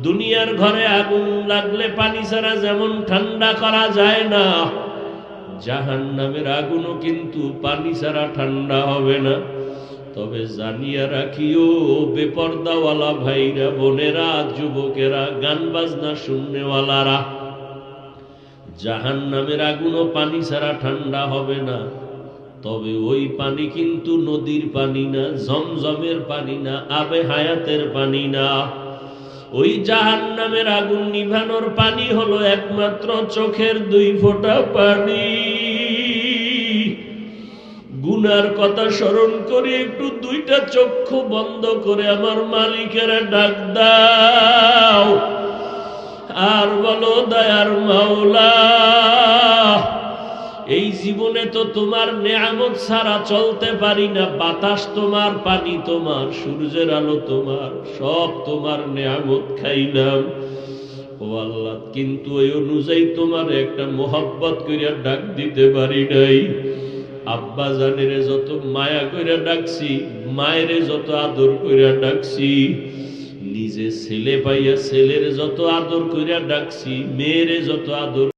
দুনিয়ার ঘরে আগুন লাগলে পানি ছাড়া যেমন ঠান্ডা করা যায় না, জাহান্নামের আগুনও কিন্তু পানি ছাড়া ঠান্ডা হবে না। তবে জানিয়া রাখিও বেপর্দাওয়ালা ভাইরা, বোনেরা, যুবকেরা, গান বাজনা শুননেওয়ালারা, জাহান্নামের আগুনও পানি ছাড়া ঠান্ডা হবে না। তবে ওই পানি কিন্তু নদীর পানি না, জমজমের পানি না, আবে হায়াতের পানি না। ওই জাহান্নামের আগুন নিভানোর পানি হলো একমাত্র চোখের 2 ফোঁটা পানি। গুনার কথা স্মরণ করে একটু 2টা চক্ষু বন্ধ করে আমার মালিকের ডাক দাও আর বলো, দয়ার মাওলা, এই জীবনে তো তোমার নেয়ামত ছাড়া চলতে পারি না। বাতাস তোমার, পানি তোমার, সূর্যের আলো তোমার, সব তোমার নেয়ামত খাইলাম ও আল্লাহ, কিন্তু এই অনুযায়ী তোমার একটা মোহাব্বত করিয়া ডাক দিতে পারি নাই। আব্বা জানেরে যত মায়া কইরা ডাকছি, মায়েরে যত আদর কইরা ডাকছি, নিজে ছেলে পাইয়া ছেলের যত আদর কইরা ডাকছি, মেয়েরে যত আদর